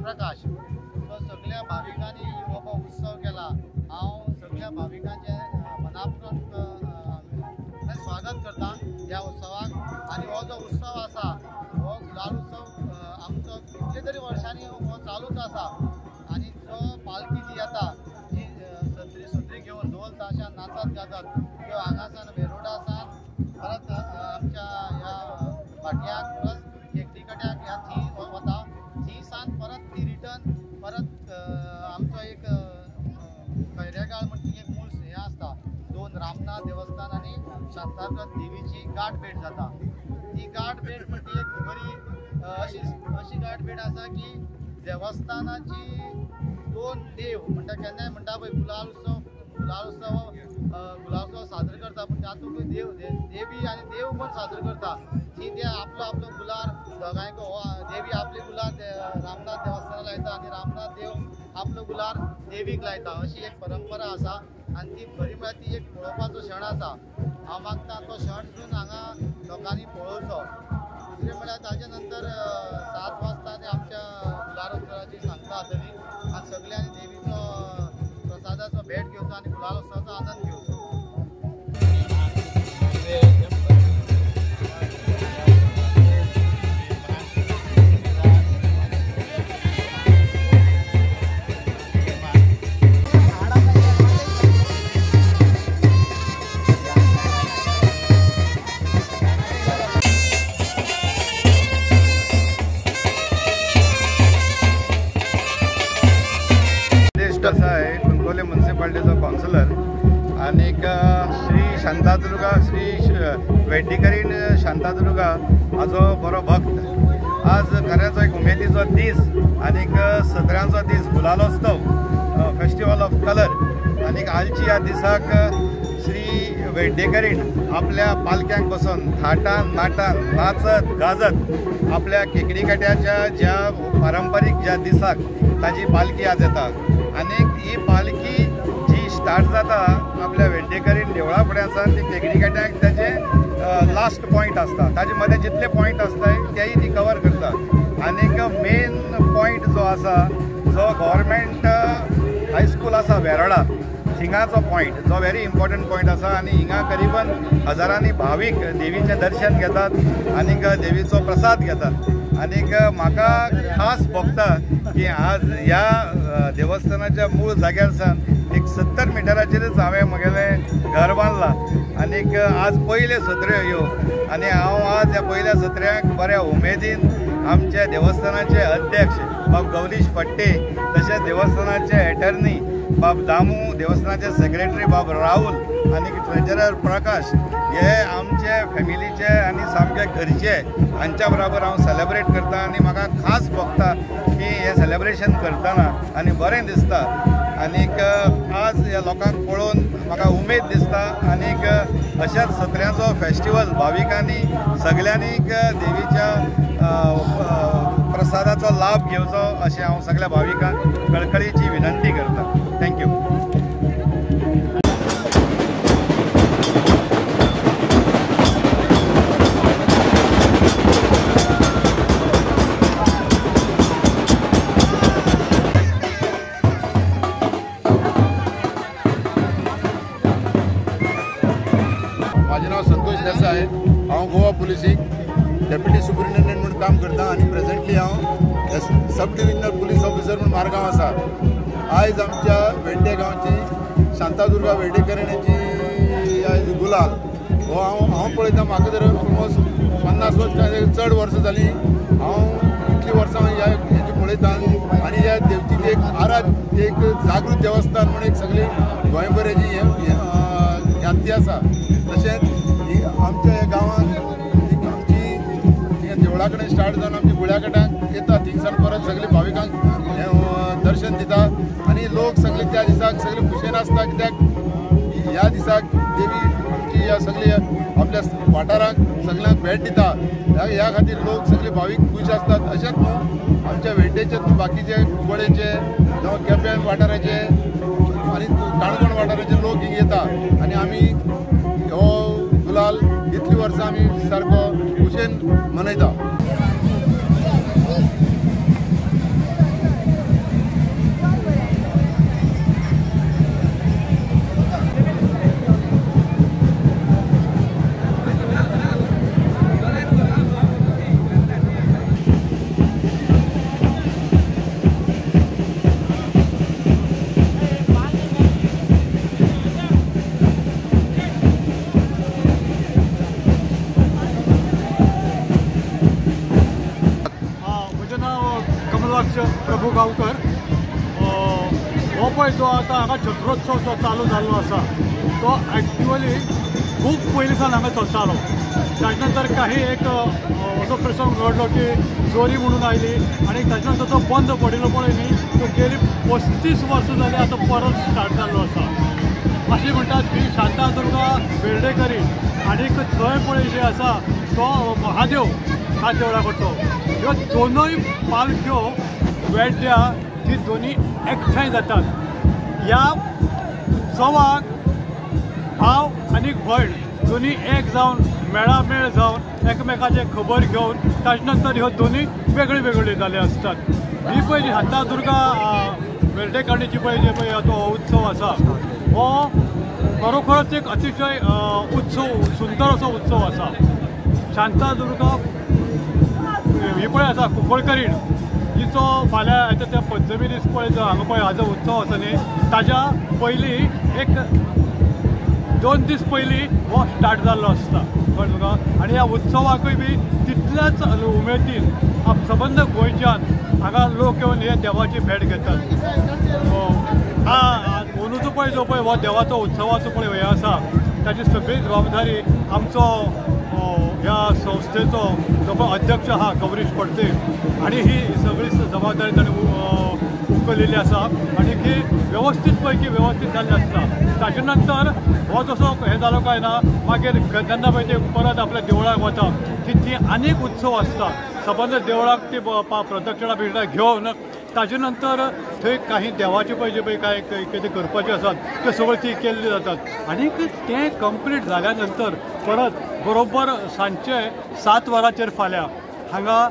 प्रकाश तो सगळ्या भाविकांनी हो उत्सव केला। हांव सगळ्या भाविकांचे मनापूर्वक स्वागत करता ह्या उत्सवाक। आणि हो जो उत्सव आसा हो गुलाल उत्सव आमचो कितले तरी वर्सांनी हो चालूच आसा। आणि जो पालखी जी येता जी सत्री घेऊन ढोल ताशा नाचत गाजत त्यो हांगासान वेरोडासान परत आमच्या ह्या फाटल्याक प्लस केकडी कट्याक ह्या थी वता। थी सान परत ती रिटर्न परत आमचो एक खैरेगाळ म्हणटी एक मूळ हे आसता। दोन रामनाथ देवस्थान आणि शांतादुर्गा देवीची गाठ भेट जाता। ती गाठ भेट म्हणजे एक बरी अशी गाठ भेट आसा की देवस्थानाची दोन देव म्हणटा केन्नाय म्हणटा पळय गुलाल उत्सव साजरो करता पण तातूंत देवी आणि देव पण साजरो करता। ती ते आपलो गुलाल दोगांयक देवी आपली गुलाल रामनाथ देवस्थानाक लायता आणि रामनाथ देव आपलो गुलाल देवीक लायता अशी एक परंपरा आसा। आणि ती खरी म्हळ्यार ती एक पळोवपाचो क्षण आसा। हांव मागता तो क्षण सुद्दां हांगा लोकांनी पळोवचो। दुसरें म्हळ्यार ताजे नंतर 7 वाजता ते आमच्या गुलाल उत्सवाची सांगता जातली आणि सगळ्यांनी देवीचो प्रसादाचो भेट घेवचो आणि गुलाल उत्सवाचो आनंद घेवचो। असा आहे कुंकोले म्युनिसिपालिटीचो काउन्सिलर आणि श्री शांतादुर्गा श्री वेड्डीकरीण शांतादुर्गा हाजो बरो भक्त। आज खरेंच एक उमेदीचो दीस आणि सत्र्यांचो दीस गुलालोत्सव फेस्टिवल ऑफ कलर। आणि आजची ह्या दिसाक श्री वेड्डेकरीण आपल्या पालक्यांक बसून थाटान नाटान नाचत गाजत आपल्या केकडी काट्याच्या ज्या पारंपारीक ज्या दिसाक ताची पालखी आज येता। आणि ही पालखी जी स्टार्ट जाता आपल्या वेड्डेकरीण देवळा फुड्यासान ती केकडी काट्याक ताचे लास्ट पॉइंट आसता। ताजे मदें जितले पॉइंट आसताय तेय ती कवर करता। आणि मेन पॉइंट जो आसा जो गव्हर्मेंट हायस्कूल आसा वेराडा थिंगाचो पॉइंट जो व्हेरी इम्पॉर्टंट पॉइंट आसा। आणि हिंगा करीबन हजारांनी भावीक देवीचें दर्शन घेतात आणि देवीचो प्रसाद घेतात। आणि म्हाका खास भोगता की आज ह्या देवस्थानाच्या मूळ जाग्यार सान एक 70 मिटराचेरच हांवें म्हगेलें घर बांदलां। आणि आज पयले सत्र्यो ह्यो आणि हांव आज ह्या पयल्या सत्र्याक बऱ्या उमेदीन आमच्या देवस्थानाचे अध्यक्ष बाब गौरीश फट्टे तशेंच देवस्थानाचे एटर्नी बाब दामू देवस्थानाचे सेक्रेटरी बाब राहुल आणि ट्रेजरर प्रकाश हे आमचे फॅमिलीचे आणि सामके घरचे हांच्या बरोबर हांव सेलेब्रेट करता। आणि म्हाका खास भोगता की हे सेलेब्रेशन करतना आणि बरें दिसता। आणि आज ह्या लोकांक पळोवन म्हाका उमेद दिसता। आणि अशाच सत्र्यांचो फेस्टिवल भाविकांनी सगळ्यांनी देवीच्या प्रसादाचो लाभ घेवचो अशें हांव सगळ्या भाविकांक कळकळीची विनंती करता। थँक्यू। माझे नाव संतोष देसाई। हांव गोवा पुलिसीक डेप्युटी सुपरिटेंडंट म्हणून काम करता आणि प्रेझेंटली हांव सब डिव्हिजनल पुलीस ऑफिसर म्हणून मारगांव आसा। आयज आमच्या वेड्डे गांवची शांतादुर्गा वेड्डेकरणाची आयज गुलाल हो हांव पळयता। म्हाका तर ऑलमोस्ट 50 वर्सां चड वर्सां जालीं हांव इतली वर्सां हेची पळयता। आणि ह्या देवची एक आराध एक जागृत देवस्थान म्हणून एक सगळी गोंयभराची ख्याती आसा। तशेंच आमच्या ह्या गांवांत आमची देवळा कडेन स्टार्ट जावन आमची गुळ्याकट्याक येता थिंगसान परत सगळे भाविकांक दर्शन दिता। आणि लोक सगळे त्या दिसाक सगळे खुशेन आसता कित्याक ह्या दिसाक देवी आमची ह्या सगळी आपल्या वाठाराक सगळ्यांक भेट दिता। ह्या खातीर लोक सगळे भावीक खूश आसतात। अशेंच न्हू आमच्या वेड्डेचे बाकीचे कुंबळेचे जावं केपें वाठाराचे आणि काणकोण वाठाराचे लोक हिंग येता। आणि आमी हो गुलाल इतली वर्सां आमी सारको खुशेन मनयता। प्रभू गांवकर. हो पळय जो आतां हांगा छत्रोत्सव जो चालू जाल्लो आसा तो ॲक्च्युअली खूब पयलींसान हांगा चलतालो. ताचे नंतर काही एक असो प्रसंग घडलो की चोरी म्हणून आयली आनी ताचे नंतर तो बंद पडिल्लो पळय न्ही तो गेली 35 वर्सां जाली आतां परत स्टार्ट जाल्लो आसा. अशें म्हणटात की शांतादुर्गा वेर्डेकरी आनीक थंय पळय जे आसा तो महादेव ह्या देवळा कडचो. ह्यो दोनूय पालख्यो वेड्ड्या ती दोनी एकठांय जातात. ह्या उत्सवाक भाव आनी भयण दोनी एक जावन मेळामेळ जावन एकमेकाचे खबर घेवन ताचे नंतर ह्यो दोनी वेगळी वेगळी जाले असतात. ही पळय शांतादुर्गा वेर्डेकरची पळय जे पळय तो उत्सव आसा हो खरोखरच एक अतिशय उत्सव सुंदर असो उत्सव आसा. शांतादुर्गा ही पळय आसा कुंकळकरीण हिचो फाल्यां येता त्या पंचमी दीस पळय जो हांगा पळय हाजो उत्सव आसा न्ही ताज्या पयलीं एक 2 दीस पयलीं हो स्टार्ट जाल्लो आसता कळ्ळें तुका. आनी ह्या उत्सवाकूय बी तितल्याच उमेदीन सबंद गोंयच्यान हांगा लोक येवन हे देवाची भेट घेतात. अंदूचो पळय जो पळय हो देवाचो उत्सवाचो पळय हें आसा ताची सगळी जबाबदारी आमचो ह्या संस्थेचो जो पळय अध्यक्ष आहा गौरीश फडते आनी ही सगळी जबाबदारी ताणें उखलिल्ली आसा आनी ही व्यवस्थीत पैकी व्यवस्थीत जाल्ली आसता. ताचे नंतर हो जसो हे जालो काय ना मागीर जेन्ना पळय ते परत आपल्या देवळाक वता ती आनीक उत्सव आसता. सबंद देवळाक ती प्रदक्षिणा बिर्डा घेवन ताजे नंतर थंय काही देवाचे पळय जे पळय काय कितें करपाचें आसात ते सगळे ती केल्ली जातात. आनीक तें कंप्लीट जाल्या नंतर परत बरोबर सांजचे 7 वरांचेर फाल्यां हांगा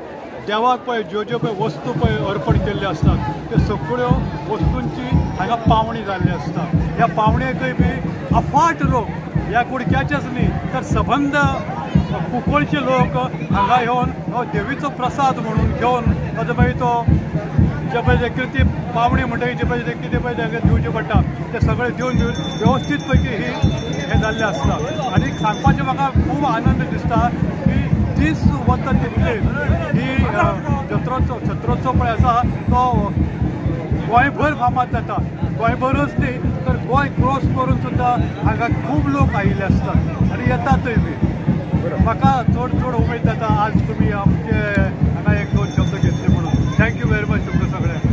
देवाक पळय ज्यो ज्यो पळय वस्तू पळय अर्पण केल्ल्यो असतात त्यो सगळ्यो वस्तूंची हांगा पावणी जाल्ली आसता. ह्या पावणेकय बी अफाट लोक ह्या कुडक्याचेच न्ही तर सबंद कुंकळचे लोक हांगा येवन हो देवीचो प्रसाद म्हणून घेवन ताजो पळय तो जे पळय कितें पावणी म्हणटकीर जे पळय कितें पळय तांकां दिवचें पडटा ते सगळें दिवन वेवस्थीत पैकी हे जाल्लें आसता. आनी सांगपाचें म्हाका खूब आनंद दिसता की दीस वता तितले ही छत्रोत्सव पळय आसा तो गोंयभर फामाद जाता. गोंयभरच न्ही तर गोंय क्रॉस करून सुद्दां हांगा खूब लोक आयिल्ले आसतात आनी येतातय बी. म्हाका चड उमेद जाता आज तुमी आमचे हांगा 1-2 शब्द घेतले म्हणून. थँक्यू व्हेरी मच तुमकां सगळ्यांक.